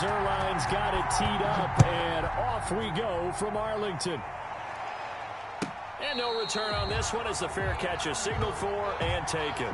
Zerline's got it teed up, and off we go from Arlington. And no return on this one as the fair catch is signaled for and taken.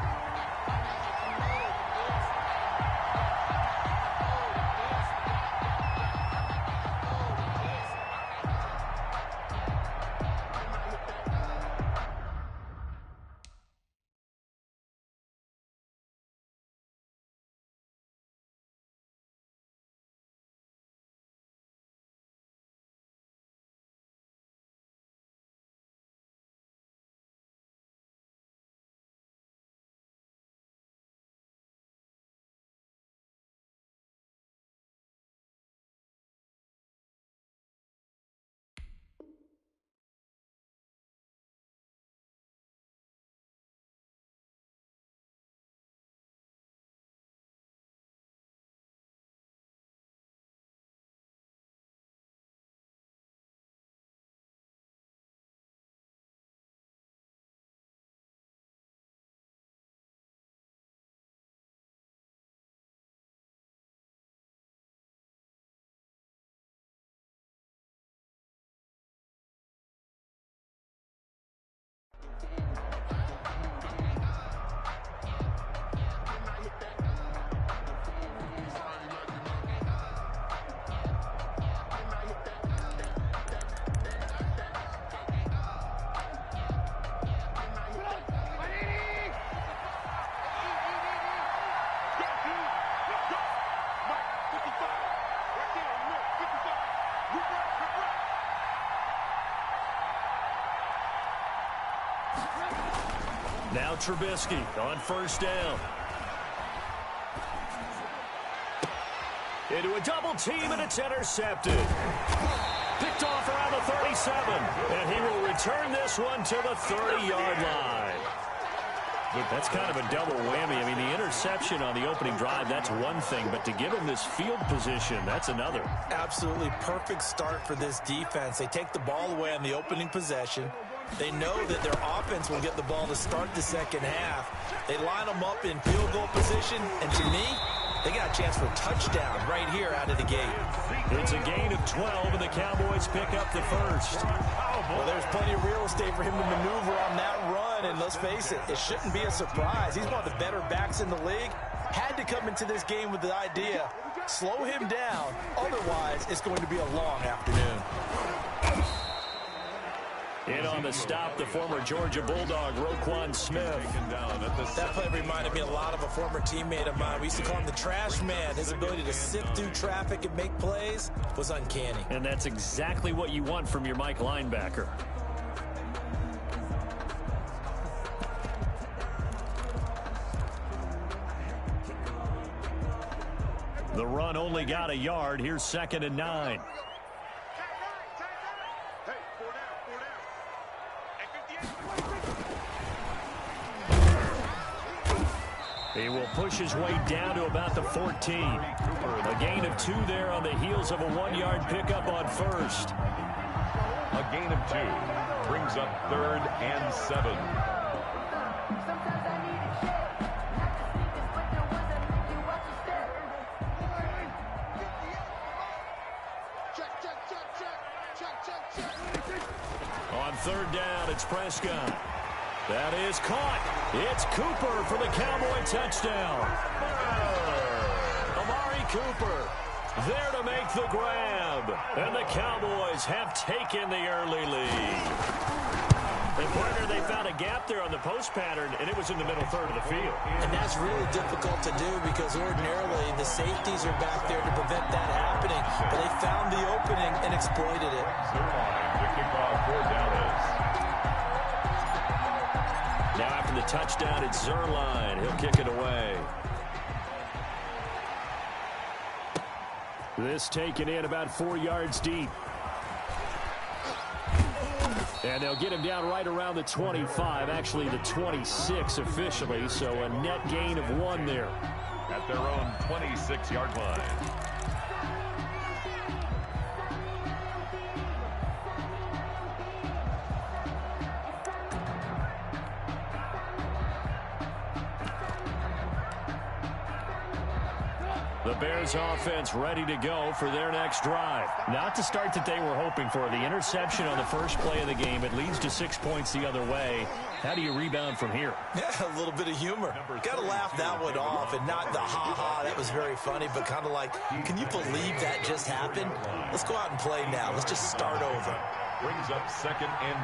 Now Trubisky on first down. Into a double team, and it's intercepted. Picked off around the 37, and he will return this one to the 30-yard line. That's kind of a double whammy. I mean, the interception on the opening drive, that's one thing, but to give him this field position, that's another. Absolutely perfect start for this defense. They take the ball away on the opening possession. They know that their offense will get the ball to start the second half. They line them up in field goal position, and to me, they got a chance for a touchdown right here out of the gate. It's a gain of 12, and the Cowboys pick up the first. Well, there's plenty of real estate for him to maneuver on that run, and let's face it, it shouldn't be a surprise. He's one of the better backs in the league. Had to come into this game with the idea, slow him down, otherwise it's going to be a long afternoon. In on the stop, the former Georgia Bulldog, Roquan Smith. That play reminded me a lot of a former teammate of mine. We used to call him the trash man. His ability to sift through traffic and make plays was uncanny. And that's exactly what you want from your Mike linebacker. The run only got a yard. Here's 2nd and 9. He will push his way down to about the 14. A gain of 2 there on the heels of a 1-yard pickup on first. A gain of 2 brings up 3rd and 7. On 3rd down, it's Prescott. That is caught. It's Cooper for the Cowboy touchdown. Amari Cooper there to make the grab. And the Cowboys have taken the early lead. And partner, they found a gap there on the post pattern, and it was in the middle third of the field. And that's really difficult to do because ordinarily the safeties are back there to prevent that happening. But they found the opening and exploited it. The kickoff for Dallas. Now after the touchdown, it's Zerline. He'll kick it away. This taken in about 4 yards deep. And they'll get him down right around the 25, actually the 26 officially, so a net gain of 1 there. At their own 26-yard line. The Bears offense ready to go for their next drive. Not the start that they were hoping for. The interception on the first play of the game. It leads to 6 points the other way. How do you rebound from here? Yeah, a little bit of humor. Got to laugh that one off and not the ha-ha. That was very funny, but kind of like, can you believe that just happened? Let's go out and play now. Let's just start over. Brings up 2nd and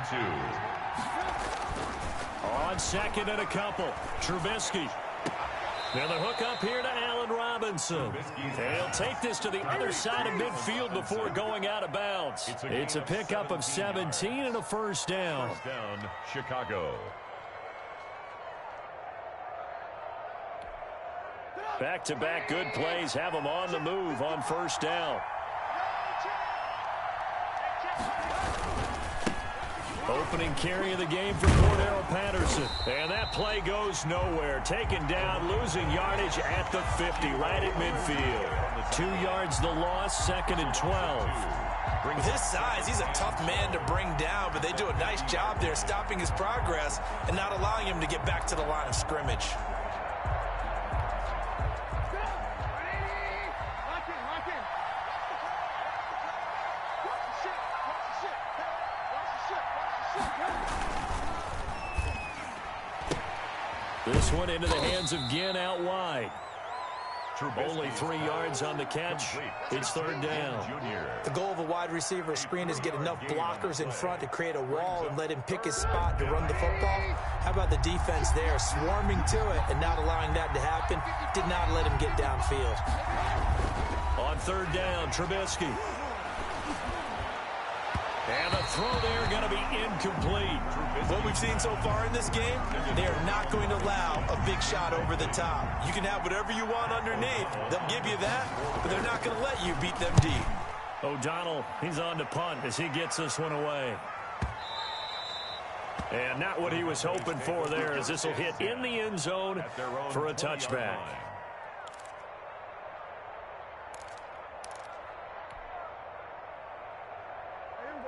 2. On 2nd and a couple. Trubisky. Now the hook up here to Allen Robinson. And he'll take this to the other side of midfield before going out of bounds. It's a pickup of 17 and a first down. First down, Chicago. Back-to-back good plays have them on the move on first down. Opening carry of the game for Cordero Patterson. And that play goes nowhere. Taken down, losing yardage at the 50, right at midfield. 2 yards the loss, 2nd and 12. With his size, he's a tough man to bring down, but they do a nice job there stopping his progress and not allowing him to get back to the line of scrimmage. This one into the hands of Ginn out wide. Only 3 yards on the catch. It's 3rd down. The goal of a wide receiver screen is get enough blockers in front to create a wall and let him pick his spot to run the football. How about the defense there, swarming to it and not allowing that to happen? Did not let him get downfield. On 3rd down, Trubisky. And the throw there going to be incomplete. What we've seen so far in this game, they are not going to allow a big shot over the top. You can have whatever you want underneath. They'll give you that, but they're not going to let you beat them deep. O'Donnell, he's on to punt as he gets this one away. And not what he was hoping for there, as this will hit in the end zone for a touchback.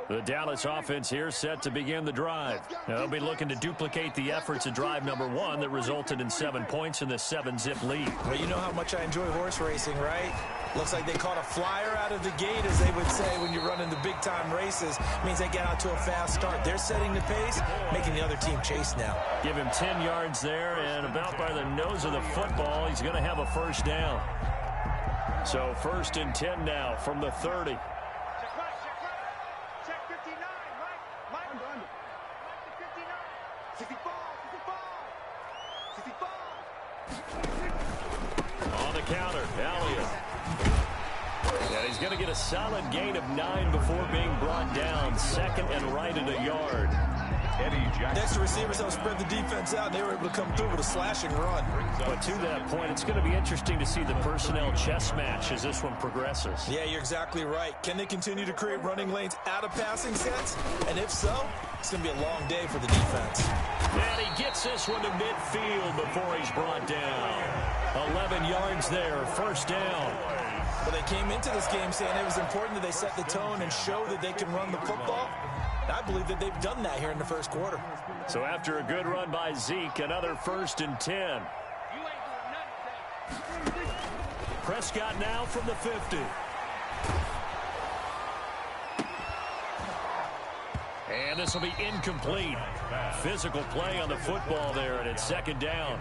The Dallas offense here set to begin the drive. Now they'll be looking to duplicate the efforts of drive number 1 that resulted in 7 points in the 7-zip lead. Well, you know how much I enjoy horse racing, right? Looks like they caught a flyer out of the gate, as they would say when you're running the big-time races. Means they get out to a fast start. They're setting the pace, making the other team chase now. Give him 10 yards there, and about by the nose of the football, he's going to have a first down. So 1st and 10 now from the 30. On the counter, Elliott. And he's going to get a solid gain of 9 before being brought down. 2nd and right at a yard. Next to receivers, they'll spread the defense out, and they were able to come through with a slashing run. But to that point, it's going to be interesting to see the personnel chess match as this one progresses. Yeah, you're exactly right. Can they continue to create running lanes out of passing sets? And if so, it's going to be a long day for the defense. And he gets this one to midfield before he's brought down. 11 yards there, first down. Well, they came into this game saying it was important that they set the tone and show that they can run the football. I believe that they've done that here in the first quarter. So after a good run by Zeke, another 1st and 10. Prescott now from the 50. And this will be incomplete. Physical play on the football there, and it's 2nd down.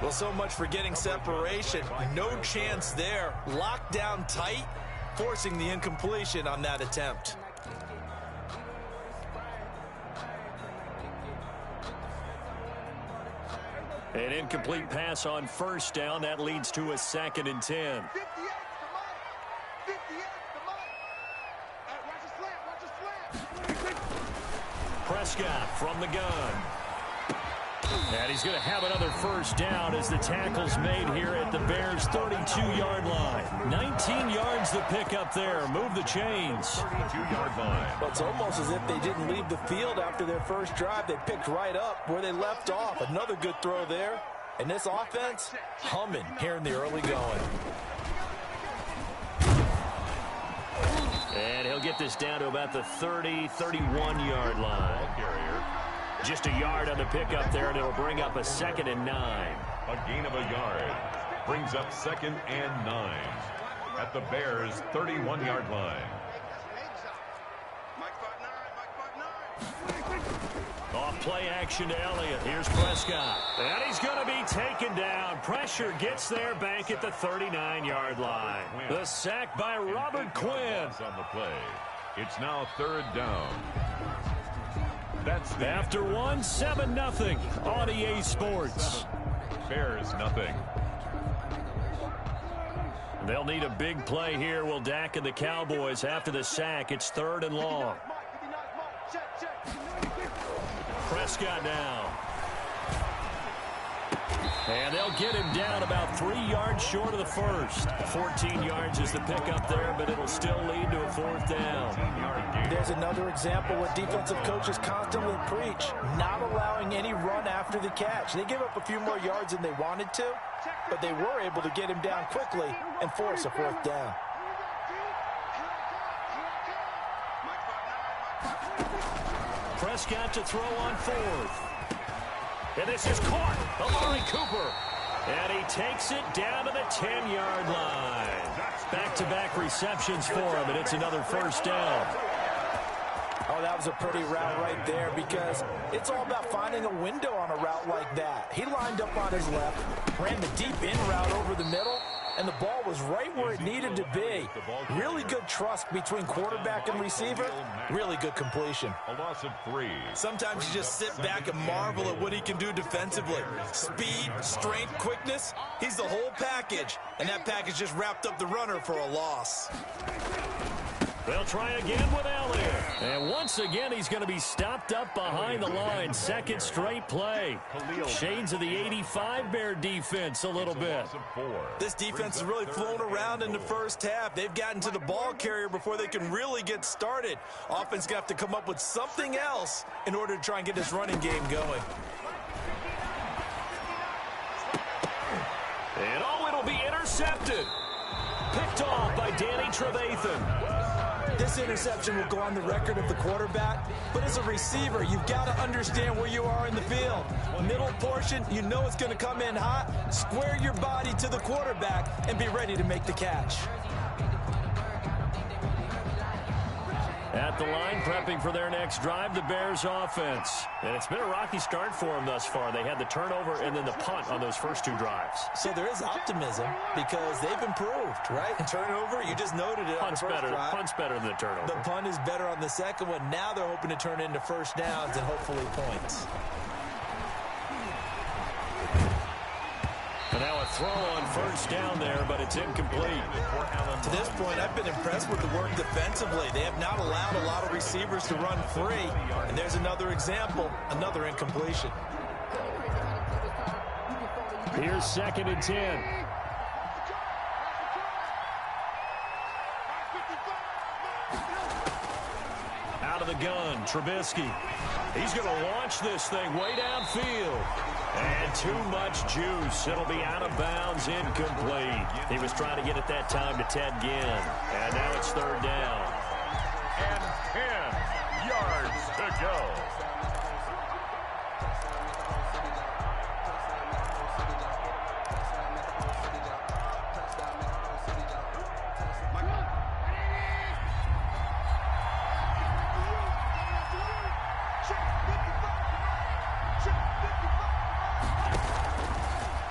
Well, so much for getting separation. No chance there. Locked down tight, forcing the incompletion on that attempt. An incomplete pass on first down. That leads to a 2nd and 10. Prescott from the gun. And he's going to have another first down as the tackle's made here at the Bears' 32-yard line. 19 yards to pick up there. Move the chains. 32-yard line. Well, it's almost as if they didn't leave the field after their first drive. They picked right up where they left off. Another good throw there. And this offense, humming here in the early going. And he'll get this down to about the 30, 31-yard line. Just a yard on the pickup there, and it'll bring up a 2nd and 9. A gain of a yard. brings up 2nd and 9 at the Bears' 31-yard line. Off play action to Elliott. Here's Prescott. And he's going to be taken down. Pressure gets there back at the 39-yard line. The sack by Robert Quinn. On the play. It's now 3rd down. That's the after 7-0 on EA Sports. Bears nothing. They'll need a big play here. Will Dak and the Cowboys after the sack. It's 3rd and long. Prescott now. And they'll get him down about 3 yards short of the first. 14 yards is the pickup there, but it'll still lead to a 4th down. There's another example what defensive coaches constantly preach, not allowing any run after the catch. They give up a few more yards than they wanted to, but they were able to get him down quickly and force a 4th down. Prescott to throw on 4th. And this is caught. Amari Cooper. And he takes it down to the 10-yard line. Back-to-back receptions for him, and it's another 1st down. Oh, that was a pretty route right there because it's all about finding a window on a route like that. He lined up on his left, ran the deep in route over the middle, and the ball was right where it needed to be. Really good trust between quarterback and receiver. Really good completion. A loss of 3. Sometimes you just sit back and marvel at what he can do defensively. Speed, strength, quickness. He's the whole package, and that package just wrapped up the runner for a loss. They'll try again with Elliott. And once again, he's going to be stopped up behind the line. 2nd straight play. Shades of the 85 Bear defense a little bit. This defense has really flown around in the first half. They've gotten to the ball carrier before they can really get started. Offense going to have to come up with something else in order to try and get this running game going. And it'll be intercepted. Picked off by Danny Trevathan. This interception will go on the record of the quarterback, but as a receiver, you've got to understand where you are in the field. Middle portion, you know it's going to come in hot. Square your body to the quarterback and be ready to make the catch. At the line, prepping for their next drive, the Bears offense. And it's been a rocky start for them thus far. They had the turnover and then the punt on those first 2 drives. So there is optimism because they've improved, right? Turnover, you just noted it on the first drive. Punt's better than the turnover. The punt is better on the second one. Now they're hoping to turn it into 1st downs and hopefully points. And now a throw on 1st down there, but it's incomplete. To this point, I've been impressed with the work defensively. They have not allowed a lot of receivers to run free. And there's another example, another incompletion. Here's 2nd and 10. Out of the gun, Trubisky. He's going to launch this thing way downfield. And too much juice. It'll be out of bounds, incomplete. He was trying to get it that time to Ted Ginn. And now it's 3rd down. And 10 yards to go.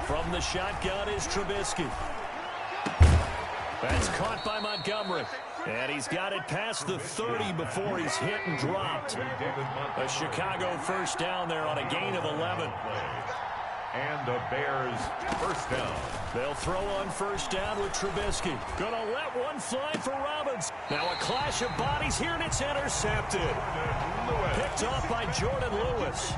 From the shotgun is Trubisky. That's caught by Montgomery. And he's got it past the 30 before he's hit and dropped. A Chicago 1st down there on a gain of 11. And the Bears 1st down. They'll throw on 1st down with Trubisky. Gonna let one fly for Robbins. Now a clash of bodies here, and it's intercepted. Picked off by Jordan Lewis.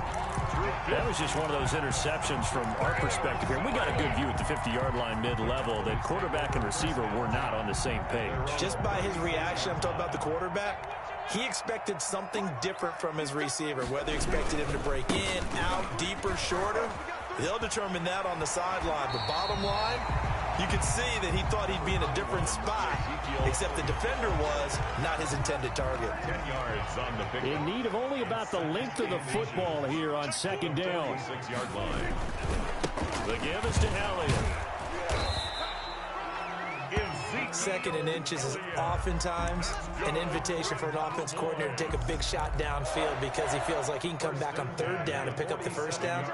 That was just one of those interceptions from our perspective here. We got a good view at the 50-yard line mid-level that quarterback and receiver were not on the same page. Just by his reaction, I'm talking about the quarterback, he expected something different from his receiver, whether he expected him to break in, out, deeper, shorter. They'll determine that on the sideline. But bottom line, you could see that he thought he'd be in a different spot, except the defender was not his intended target. 10 yards on the pick. In need of only about the length of the football here on 2nd down. 6-yard line. The give is to Elliott. Second and inches is oftentimes an invitation for an offense coordinator to take a big shot downfield because he feels like he can come back on third down and pick up the first down.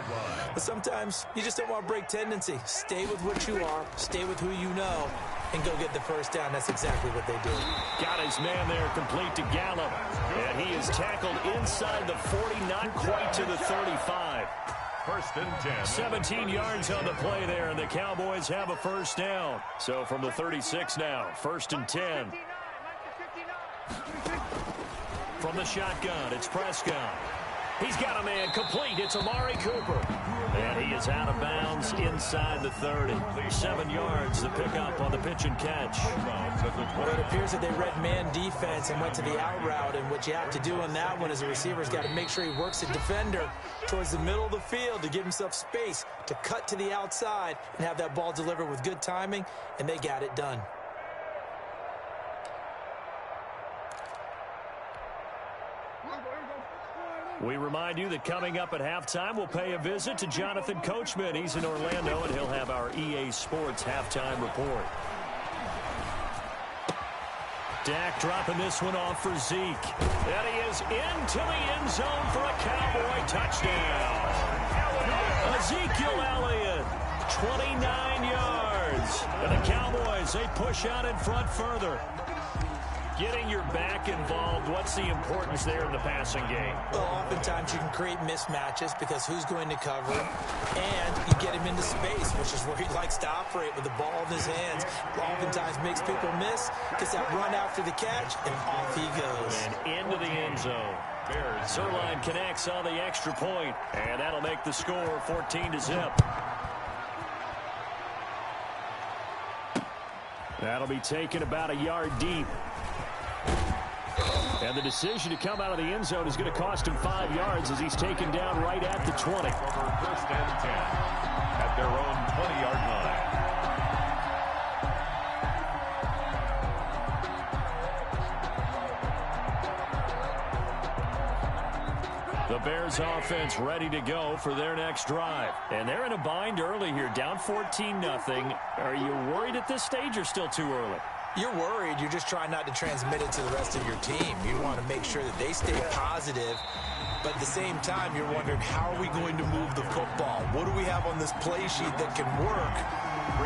But sometimes you just don't want to break tendency. Stay with what you are, stay with who you know, and go get the first down. That's exactly what they did. Got his man there complete to Gallup. And he is tackled inside the 40, not quite to the 35. First and 10. 17 yards on the play there, and the Cowboys have a first down. So from the 36 now, first and 10. From the shotgun, it's Prescott. He's got a man complete. It's Amari Cooper. And he is out of bounds inside the 30. 7 yards to pick up on the pitch and catch. Well, it appears that they read man defense and went to the out route. And what you have to do on that one as a receiver is got to make sure he works the defender towards the middle of the field to give himself space to cut to the outside and have that ball delivered with good timing. And they got it done. We remind you that coming up at halftime, we'll pay a visit to Jonathan Coachman. He's in Orlando, and he'll have our EA Sports halftime report. Dak dropping this one off for Zeke. And he is into the end zone for a Cowboy touchdown. Ezekiel Elliott, 29 yards. And the Cowboys, they push out in front further. Getting your back involved, what's the importance there in the passing game? Well, oftentimes you can create mismatches because who's going to cover him, and you get him into space, which is where he likes to operate with the ball in his hands. Oftentimes makes people miss, gets that run after the catch, and off he goes. And into the end zone. Zerline connects on the extra point, and that'll make the score 14-0. That'll be taken about a yard deep. And the decision to come out of the end zone is going to cost him 5 yards as he's taken down right at the 20. First and 10 at their own 20-yard line. The Bears offense ready to go for their next drive. And they're in a bind early here, down 14-0. Are you worried at this stage or still too early? You're worried. You're just trying not to transmit it to the rest of your team. You want to make sure that they stay positive, but at the same time, you're wondering, how are we going to move the football? What do we have on this play sheet that can work?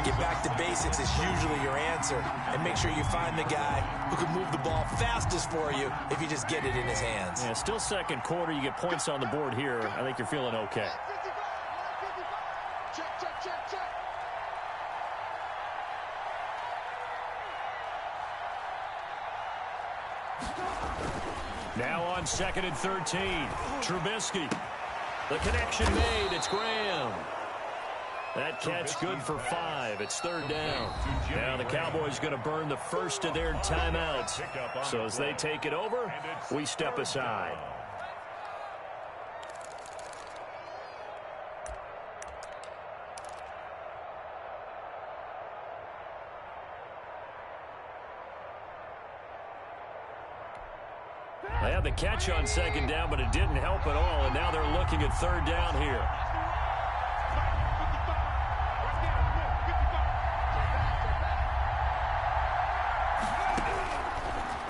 Get back to basics is usually your answer, and make sure you find the guy who can move the ball fastest for you if you just get it in his hands. Yeah, still second quarter. You get points on the board here. I think you're feeling okay. Now on 2nd and 13, Trubisky. The connection made. It's Graham. That catch good for 5. It's 3rd down. Now the Cowboys going to burn the first of their timeouts. So as they take it over, we step aside. They had the catch on 2nd down, but it didn't help at all, and now they're looking at 3rd down here.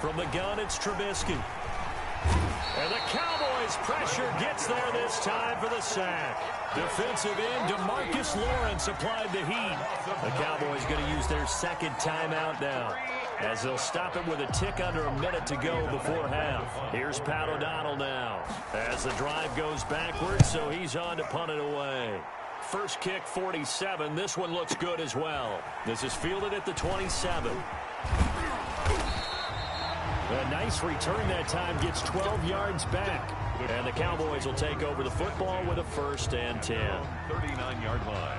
From the gun, it's Trubisky. And the Cowboys' pressure gets there this time for the sack. Defensive end, DeMarcus Lawrence applied the heat. The Cowboys going to use their 2nd timeout now, as they'll stop it with a tick under a minute to go before half. Here's Pat O'Donnell now as the drive goes backwards, so he's on to punt it away. First kick, 47. This one looks good as well. This is fielded at the 27. A nice return that time, gets 12 yards back. And the Cowboys will take over the football with a 1st and 10. 39-yard line.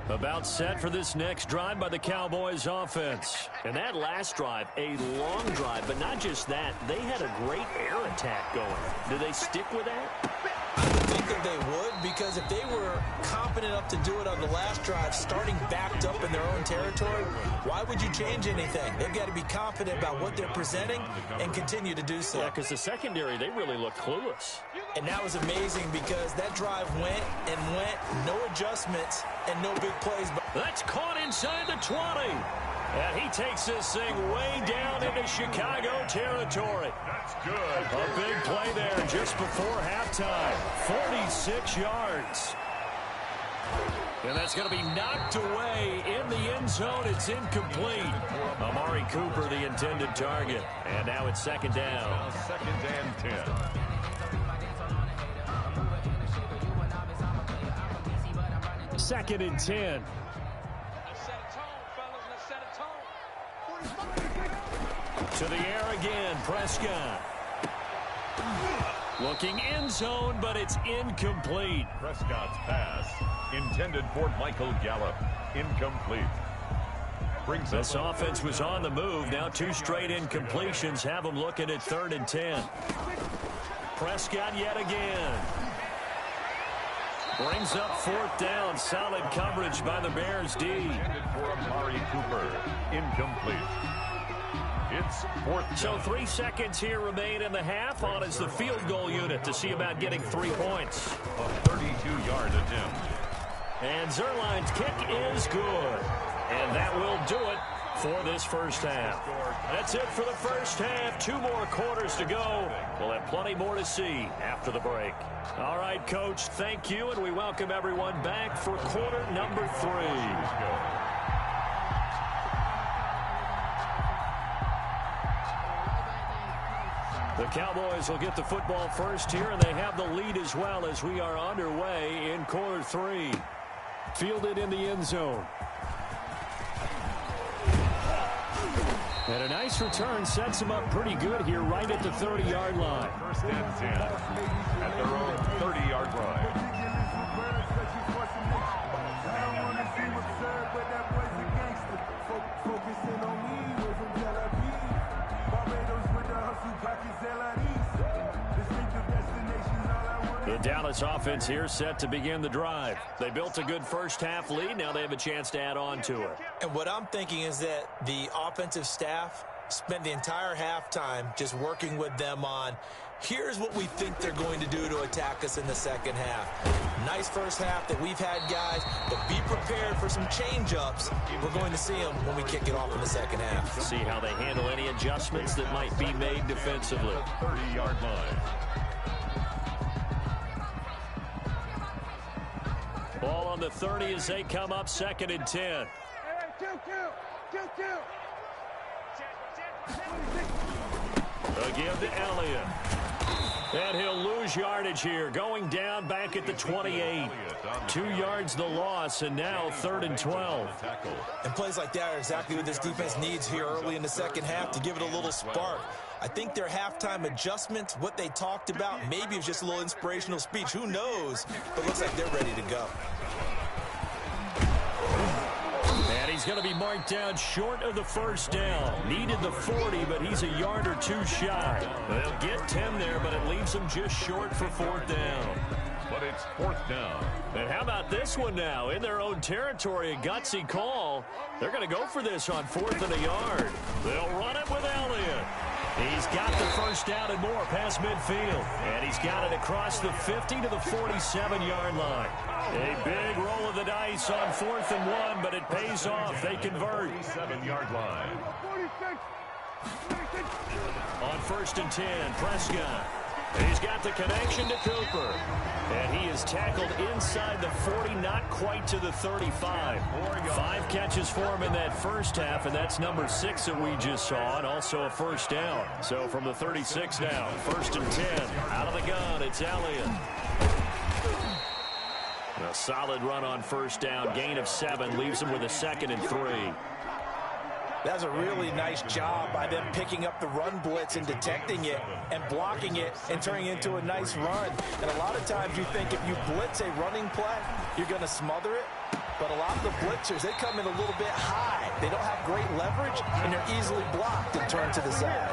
About set for this next drive by the Cowboys offense. And that last drive, a long drive, but not just that. They had a great air attack going. Do they stick with that? I would think that they would, because if they were confident enough to do it on the last drive, starting backed up in their own territory, why would you change anything? They've got to be confident about what they're presenting and continue to do so. Yeah, because the secondary, they really look clueless. And that was amazing because that drive went and went, no adjustments and no big plays. That's caught inside the 20. And he takes this thing way down into Chicago territory. That's good. A big play there just before halftime. 46 yards. And that's going to be knocked away in the end zone. It's incomplete. Amari Cooper, the intended target. And now it's second down. Now 2nd and 10. Second and 10. To the air again, Prescott. Looking end zone, but it's incomplete. Prescott's pass intended for Michael Gallup. Incomplete. This offense was on the move. Now 2 straight incompletions have them looking at 3rd and 10. Prescott yet again. Brings up 4th down. Solid coverage by the Bears D. Intended for Amari Cooper. Incomplete. It's 4th down. So 3 seconds here remain in the half. On is the field goal unit to see about getting 3 points. A 32-yard attempt. And Zerline's kick is good. And that will do it for this first half. That's it for the first half. 2 more quarters to go. We'll have plenty more to see after the break. All right, Coach, thank you, and we welcome everyone back for quarter number 3. The Cowboys will get the football first here, and they have the lead as well as we are underway in quarter 3. Fielded in the end zone. And a nice return sets them up pretty good here right at the 30-yard line. 1st and 10 at their own 30-yard line. The Dallas offense here set to begin the drive. They built a good first half lead. Now they have a chance to add on to it. And what I'm thinking is that the offensive staff spent the entire halftime just working with them on, here's what we think they're going to do to attack us in the second half. Nice first half that we've had, guys, but be prepared for some change-ups. We're going to see them when we kick it off in the second half. See how they handle any adjustments that might be made defensively. 30-yard line. Ball on the 30 as they come up 2nd and 10. Again to Elliott. And he'll lose yardage here. Going down back at the 28. 2 yards the loss, and now 3rd and 12. And plays like that are exactly what this defense needs here early in the second half to give it a little spark. I think their halftime adjustments, what they talked about, maybe it was just a little inspirational speech. Who knows? But it looks like they're ready to go. And he's going to be marked down short of the first down. Needed the 40, but he's a yard or 2 shy. They'll get 10 there, but it leaves them just short for 4th down. But it's 4th down. And how about this one now? In their own territory, a gutsy call. They're going to go for this on 4th and a yard. They'll run it with Elliott. He's got the first down and more past midfield. And he's got it across the 50 to the 47-yard line. A big roll of the dice on 4th and 1, but it pays off. They convert. 7-yard line. On 1st and 10, Prescott. He's got the connection to Cooper. And he is tackled inside the 40, not quite to the 35. 5 catches for him in that first half, and that's number 6 that we just saw, and also a first down. So from the 36 now, 1st and 10. Out of the gun, it's Elliott. A solid run on first down. Gain of 7 leaves him with a 2nd and 3. That's a really nice job by them picking up the run blitz and detecting it and blocking it and turning it into a nice run. And a lot of times you think if you blitz a running play, you're going to smother it. But a lot of the blitzers, they come in a little bit high. They don't have great leverage, and they're easily blocked and turned to the side.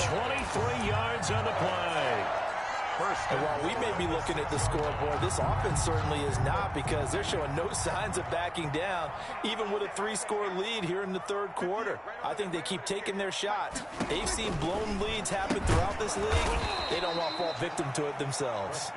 23 yards on the play. first. And while we may be looking at the scoreboard, this offense certainly is not, because they're showing no signs of backing down, even with a 3-score lead here in the third quarter. I think they keep taking their shots. They've seen blown leads happen throughout this league. They don't want to fall victim to it themselves.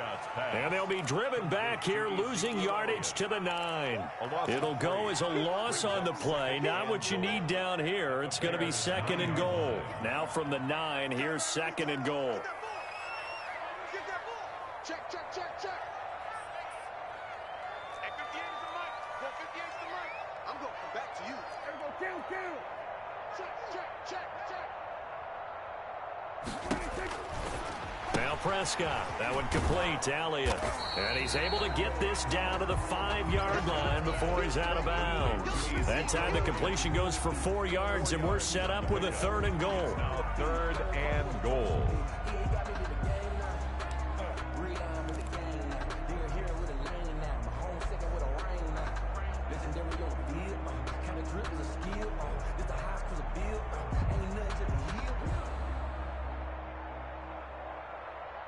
And they'll be driven back here, losing yardage to the 9. It'll go as a loss on the play. Not what you need down here. It's going to be 2nd and goal. Now from the 9, here's 2nd and goal. Check. I'm going to come back to you. Check. Now Prescott. That one complete to Elliott. And he's able to get this down to the 5-yard line before he's out of bounds. That time the completion goes for 4 yards, and we're set up with a 3rd and goal. Now 3rd and goal.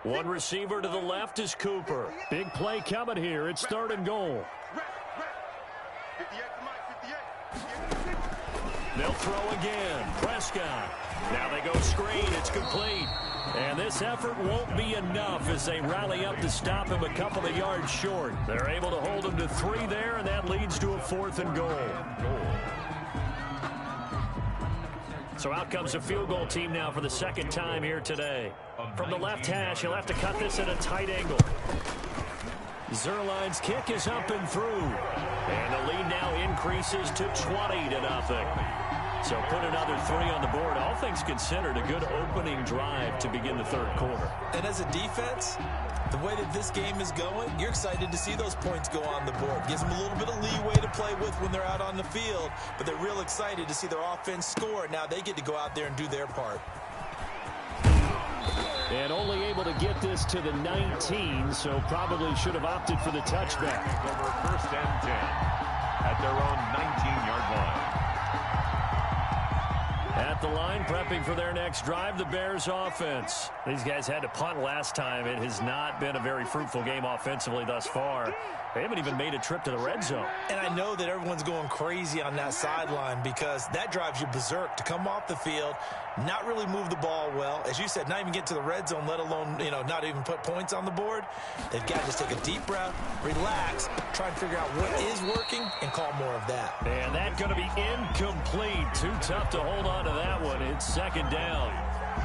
One receiver to the left is Cooper. Big play coming here. It's 3rd and goal. They'll throw again. Prescott. Now they go screen. It's complete. And this effort won't be enough as they rally up to stop him a couple of yards short. They're able to hold him to 3 there, and that leads to a 4th and goal. So out comes a field goal team now for the 2nd time here today. From the left hash, he'll have to cut this at a tight angle. Zerline's kick is up and through. And the lead now increases to 20-0. So put another 3 on the board. All things considered, a good opening drive to begin the 3rd quarter. And as a defense, the way that this game is going, you're excited to see those points go on the board. Gives them a little bit of leeway to play with when they're out on the field, but they're real excited to see their offense score. Now they get to go out there and do their part. And only able to get this to the 19, so probably should have opted for the touchback. Over 1st and 10 at their own 19-yard line. At the line, prepping for their next drive, the Bears offense. These guys had to punt last time. It has not been a very fruitful game offensively thus far. They haven't even made a trip to the red zone. And I know that everyone's going crazy on that sideline because that drives you berserk to come off the field, not really move the ball well. As you said, not even get to the red zone, let alone, not even put points on the board. They've got to just take a deep breath, relax, try and figure out what is working, and call more of that. And that's going to be incomplete. Too tough to hold on to that one. It's 2nd down.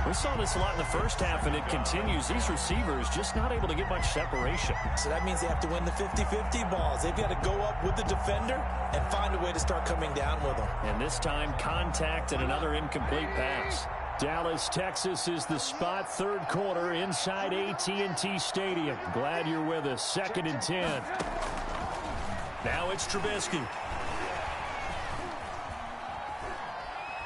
We saw this a lot in the first half, and it continues. These receivers just not able to get much separation. So that means they have to win the 50-50 balls. They've got to go up with the defender and find a way to start coming down with them. And this time, contact and another incomplete pass. Dallas, Texas is the spot. 3rd quarter inside AT&T Stadium. Glad you're with us. 2nd and 10. Now it's Trubisky.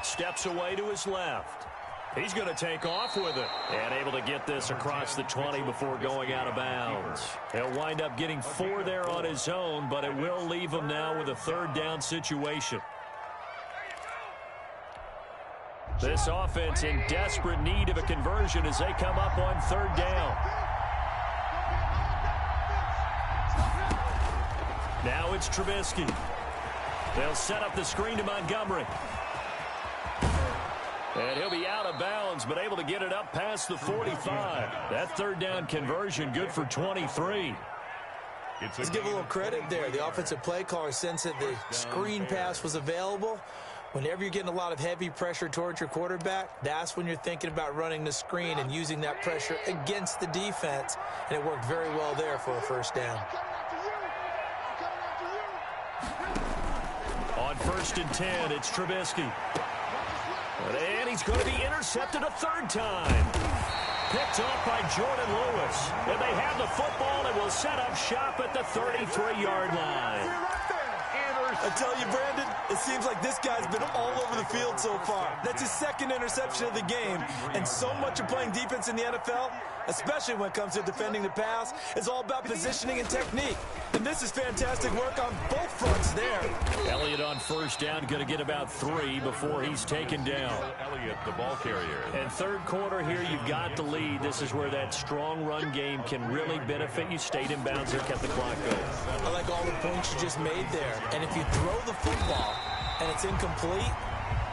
Steps away to his left. He's going to take off with it and able to get this across the 20 before going out of bounds. He'll wind up getting 4 there on his own, but it will leave him now with a 3rd down situation. This offense in desperate need of a conversion as they come up on 3rd down. Now it's Trubisky. They'll set up the screen to Montgomery. And he'll be out of bounds, but able to get it up past the 45. That 3rd down conversion good for 23. Let's give a little credit there. The offensive play caller sensed that the screen pass was available. Whenever you're getting a lot of heavy pressure towards your quarterback, that's when you're thinking about running the screen and using that pressure against the defense. And it worked very well there for a 1st down. On 1st and 10, it's Trubisky. And he's going to be intercepted a 3rd time. Picked off by Jordan Lewis. And they have the football and will set up shop at the 33-yard line. I tell you, Brandon, it seems like this guy's been all over the field so far. That's his 2nd interception of the game. And so much of playing defense in the NFL, especially when it comes to defending the pass, is all about positioning and technique. And this is fantastic work on both fronts there. Elliott on first down, going to get about 3 before he's taken down. Elliott, the ball carrier. And third quarter here, you've got the lead. This is where that strong run game can really benefit you. Stayed in bounds there, kept the clock going. I like all the points you just made there. And if you throw the football and it's incomplete,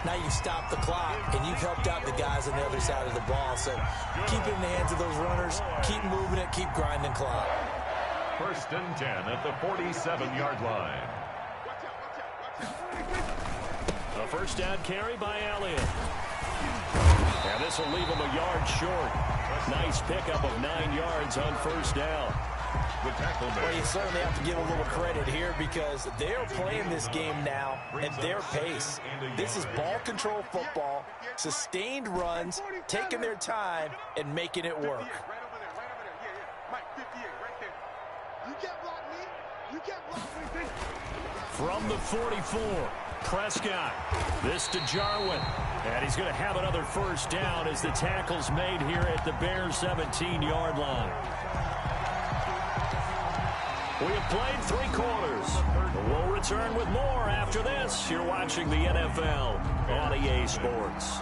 now you stop the clock, and you've helped out the guys on the other side of the ball. So keep it in the hands of those runners, keep moving it, keep grinding clock. 1st and 10 at the 47-yard line. A first down carry by Elliott. And this will leave him a yard short. Nice pickup of 9 yards on first down. The tackle man. Well, you certainly have to give a little credit here because they're playing this game now at their pace. This is ball control football, sustained runs, taking their time, and making it work. From the 44, Prescott. This to Jarwin. And he's going to have another first down as the tackle's made here at the Bears' 17-yard line. We have played 3 quarters. We'll return with more after this. You're watching the NFL on EA Sports.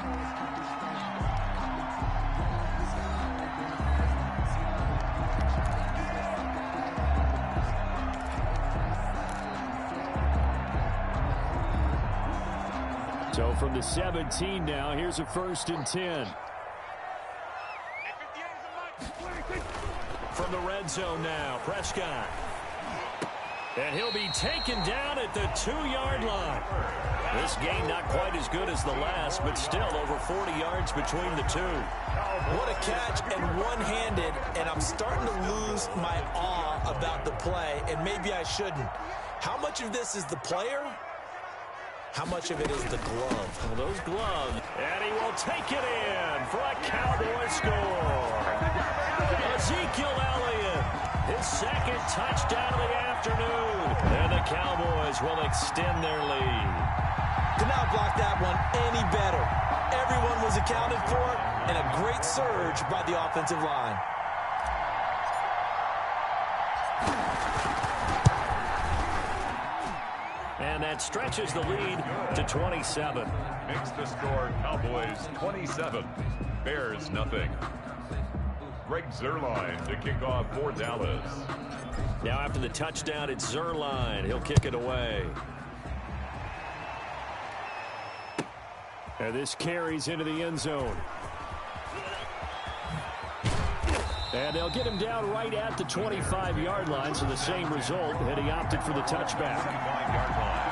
So from the 17 now, here's a 1st and 10. From the red zone now, Prescott. And he'll be taken down at the 2-yard line. This game not quite as good as the last, but still over 40 yards between the two. What a catch and one-handed, and I'm starting to lose my awe about the play, and maybe I shouldn't. How much of this is the player? How much of it is the glove? Well, those gloves. And he will take it in for a Cowboy score. Ezekiel Elliott, his 2nd touchdown of the afternoon. And the Cowboys will extend their lead. Could not block that one any better. Everyone was accounted for, and a great surge by the offensive line. And that stretches the lead to 27. Makes the score Cowboys 27, Bears nothing. Greg Zuerlein to kick off for Dallas. Now after the touchdown, it's Zuerlein. He'll kick it away. And this carries into the end zone. And they'll get him down right at the 25-yard line, so the same result, and he opted for the touchback. 25-yard line.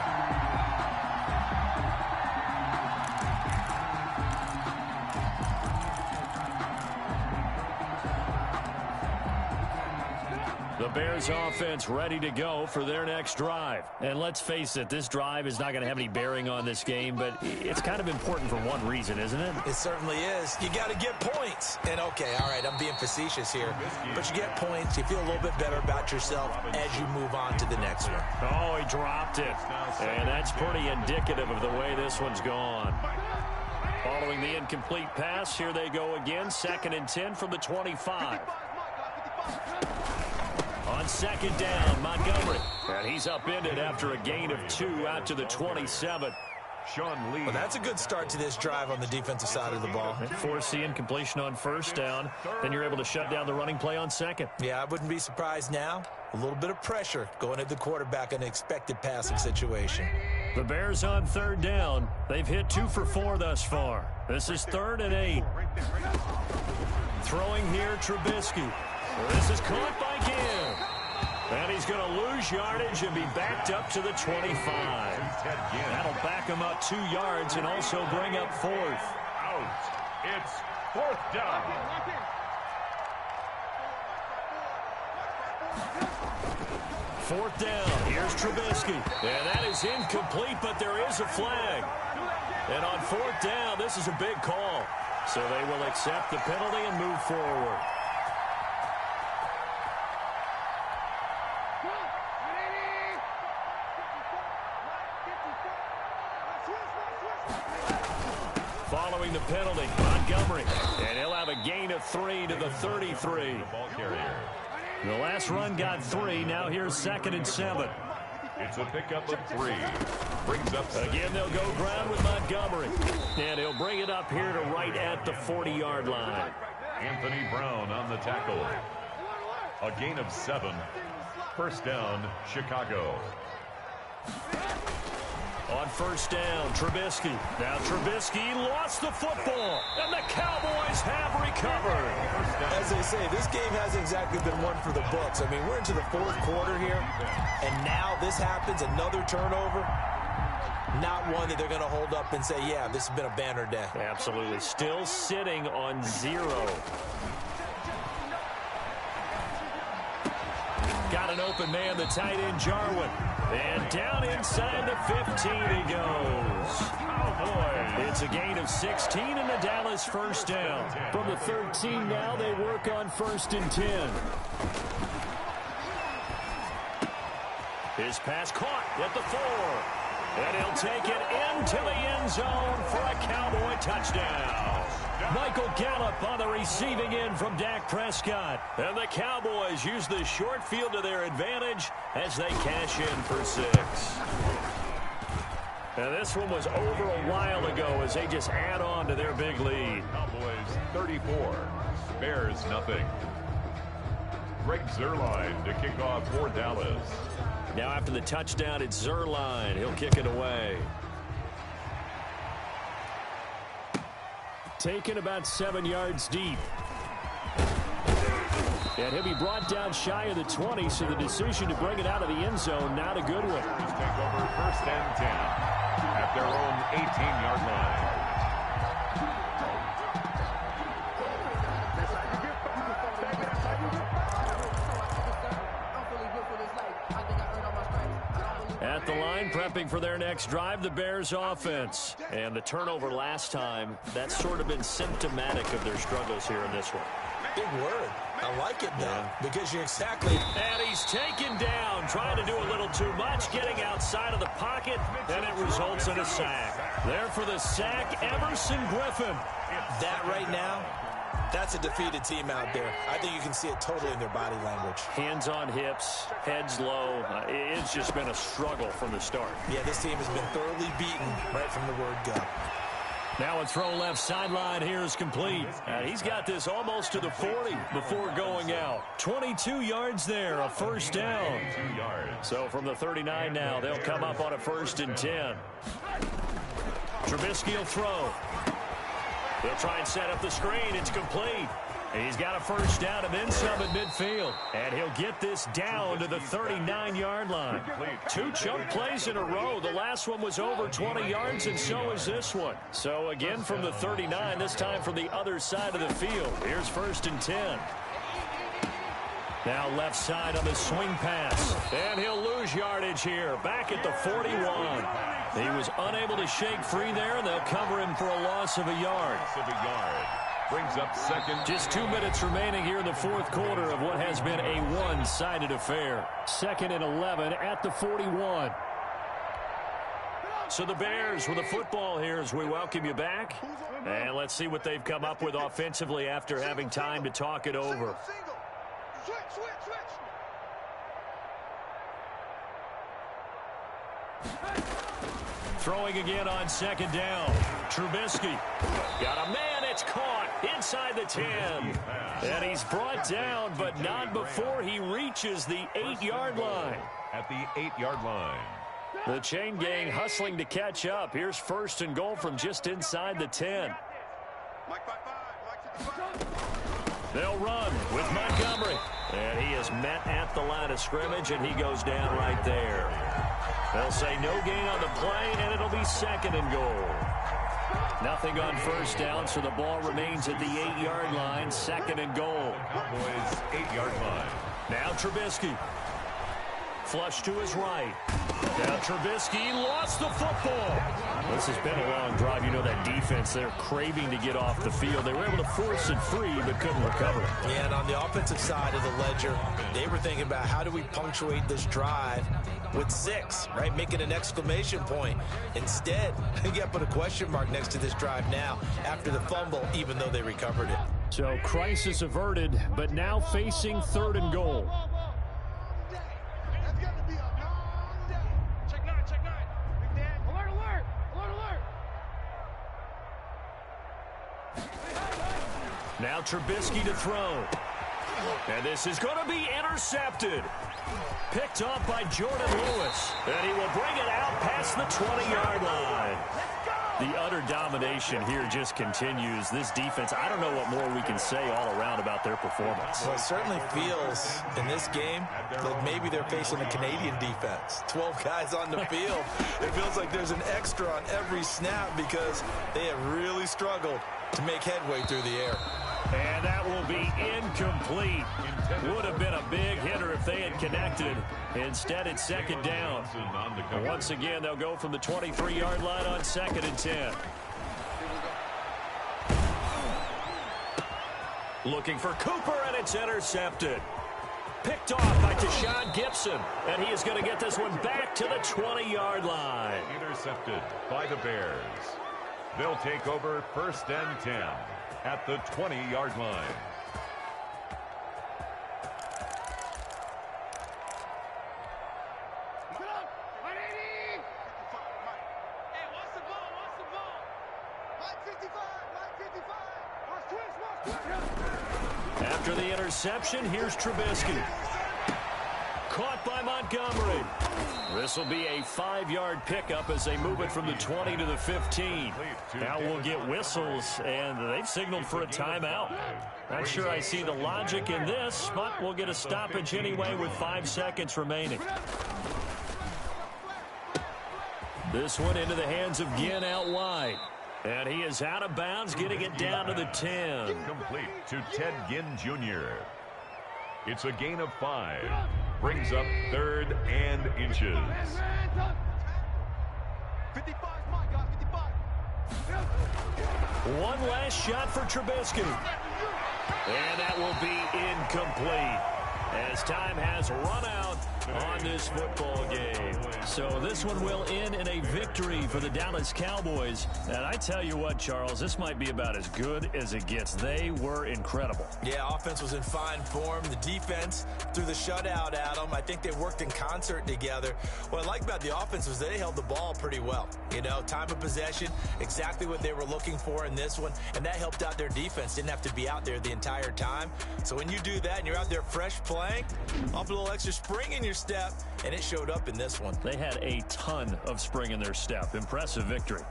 The Bears offense ready to go for their next drive. And let's face it, this drive is not going to have any bearing on this game, but it's kind of important for one reason, isn't it? It certainly is. You got to get points. And, okay, all right, I'm being facetious here. But you get points. You feel a little bit better about yourself as you move on to the next one. Oh, he dropped it. And that's pretty indicative of the way this one's gone. Following the incomplete pass, here they go again. 2nd and 10 from the 25. On 2nd down, Montgomery. And he's upended after a gain of 2 out to the 27. Sean Lee. Well, that's a good start to this drive on the defensive side of the ball. Force the incompletion on 1st down. Then you're able to shut down the running play on 2nd. Yeah, I wouldn't be surprised now. A little bit of pressure going at the quarterback in an expected passing situation. The Bears on 3rd down. They've hit 2 for 4 thus far. This is 3rd and 8. Throwing here, Trubisky. This is caught by Gibb. And he's going to lose yardage and be backed up to the 25. That'll back him up 2 yards and also bring up 4th. Out. It's 4th down. 4th down. Here's Trubisky. And that is incomplete, but there is a flag. And on 4th down, this is a big call. So they will accept the penalty and move forward. Following the penalty, Montgomery. And he'll have a gain of 3 to the 33. Ball carrier. The last run got 3. Now here's 2nd and 7. It's a pickup of 3. Brings up 7. Again, they'll go ground with Montgomery. And he'll bring it up here to right at the 40-yard line. Anthony Brown on the tackle. A gain of 7. First down, Chicago. On first down, Trubisky. Now Trubisky lost the football, and the Cowboys have recovered. As they say, this game hasn't exactly been one for the books. I mean, we're into the 4th quarter here, and now this happens, another turnover. Not one that they're going to hold up and say, yeah, this has been a banner day. Absolutely. Still sitting on 0. Got an open man, the tight end, Jarwin. And down inside the 15 he goes. Oh, boy. It's a gain of 16 and the Dallas first down. From the 13 now, they work on 1st and 10. His pass caught at the 4. And he'll take it into the end zone for a Cowboy touchdown. Michael Gallup on the receiving end from Dak Prescott. And the Cowboys use the short field to their advantage as they cash in for 6. And this one was over a while ago as they just add on to their big lead. Cowboys 34. Bears nothing. Greg Zuerlein to kick off for Dallas. Now after the touchdown, it's Zuerlein. He'll kick it away. Taken about 7 yards deep. And he'll be brought down shy of the 20, so the decision to bring it out of the end zone, not a good one. Take over 1st and 10 at their own 18-yard line. At the line, prepping for their next drive, the Bears offense. And the turnover last time, that's sort of been symptomatic of their struggles here in this one. Big word. I like it now because you're exactly. And he's taken down, trying to do a little too much, getting outside of the pocket, and it results in a sack. There for the sack, Everson Griffin. That right now, that's a defeated team out there. I think you can see it totally in their body language. Hands on hips, heads low. It's just been a struggle from the start. Yeah, this team has been thoroughly beaten right from the word go. Now a throw left sideline here is complete. He's got this almost to the 40 before going out. 22 yards there, a first down. 2 yards. So from the 39 now, they'll come up on a 1st and 10. Trubisky will throw. They'll try and set up the screen. It's complete. And he's got a first down and then some at midfield. And he'll get this down to the 39-yard line. 2 chunk plays in a row. The last one was over 20 yards, and so is this one. So again from the 39, this time from the other side of the field. Here's 1st and 10. Now left side on the swing pass. And he'll lose yardage here. Back at the 41. He was unable to shake free there, and they'll cover him for a loss of a yard. Brings up 2nd. Just 2 minutes remaining here in the 4th quarter of what has been a one-sided affair. 2nd and 11 at the 41. So the Bears with the football here as we welcome you back. And let's see what they've come up with offensively after having time to talk it over. Throwing again on 2nd down. Trubisky. Got a man. It's caught inside the 10. And he's brought down, but not before he reaches the 8-yard line. At the 8-yard line. The chain gang hustling to catch up. Here's 1st and goal from just inside the 10. They'll run with Montgomery. And he is met at the line of scrimmage, and he goes down right there. They'll say no gain on the play, and it'll be 2nd and goal. Nothing on first down, so the ball remains at the 8-yard line. 2nd and goal. Cowboys 8-yard line. Now Trubisky. Flush to his right. Now Trubisky lost the football. This has been a long drive. You know that defense, they're craving to get off the field. They were able to force it free, but couldn't recover it. Yeah, and on the offensive side of the ledger, they were thinking about how do we punctuate this drive with 6, right? Make it an exclamation point. Instead, you got to put a question mark next to this drive now after the fumble, even though they recovered it. So crisis averted, but now facing 3rd and goal. That's gonna be a long day. Check 9, check 9. Big Dan. Alert, alert, alert, alert. Now Trubisky to throw. And this is going to be intercepted. Picked off by Jordan Lewis. And he will bring it out past the 20-yard line. The utter domination here just continues. This defense, I don't know what more we can say all around about their performance. Well, it certainly feels in this game that maybe they're facing a Canadian defense. 12 guys on the field. It feels like there's an extra on every snap because they have really struggled to make headway through the air. And that will be incomplete. Would have been a big hitter if they had connected. Instead, it's 2nd down. Once again, they'll go from the 23-yard line on 2nd and 10. Looking for Cooper, and it's intercepted. Picked off by Deshaun Gibson, and he is going to get this one back to the 20-yard line. Intercepted by the Bears. They'll take over 1st and 10 at the 20-yard line. Get up! 180! Hey, what's the ball? What's the ball? 155! 155! Watch twist! After the interception, here's Trubisky. Caught by Montgomery. This will be a 5-yard pickup as they move it from the 20 to the 15. Now we'll get whistles, and they've signaled for a timeout. Not sure I see the logic in this, but we'll get a stoppage anyway with 5 seconds remaining. This one into the hands of Ginn out wide. And he is out of bounds, getting it down to the 10. Complete to Ted Ginn Jr. It's a gain of 5. Brings up 3rd and inches. 55, my God, 55. One last shot for Trubisky. And that will be incomplete as time has run out on this football game. So this one will end in a victory for the Dallas Cowboys. And I tell you what, Charles, this might be about as good as it gets. They were incredible. Yeah, offense was in fine form. The defense threw the shutout at them. I think they worked in concert together. What I like about the offense was they held the ball pretty well. You know, time of possession, exactly what they were looking for in this one. And that helped out their defense. Didn't have to be out there the entire time. So when you do that and you're out there fresh playing, off a little extra spring in your step, and it showed up in this one. They had a ton of spring in their step. Impressive victory.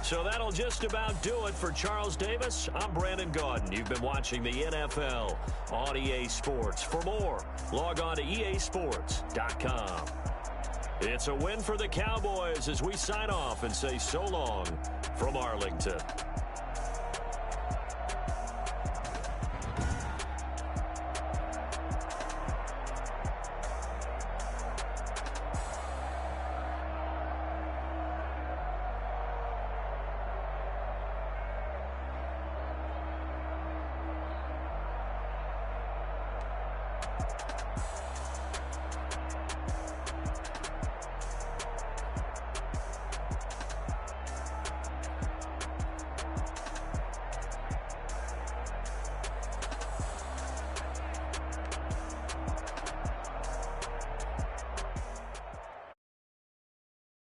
So that'll just about do it for Charles Davis. I'm Brandon Gaudin. You've been watching the NFL on EA Sports. For more, log on to easports.com. It's a win for the Cowboys as we sign off and say so long from Arlington.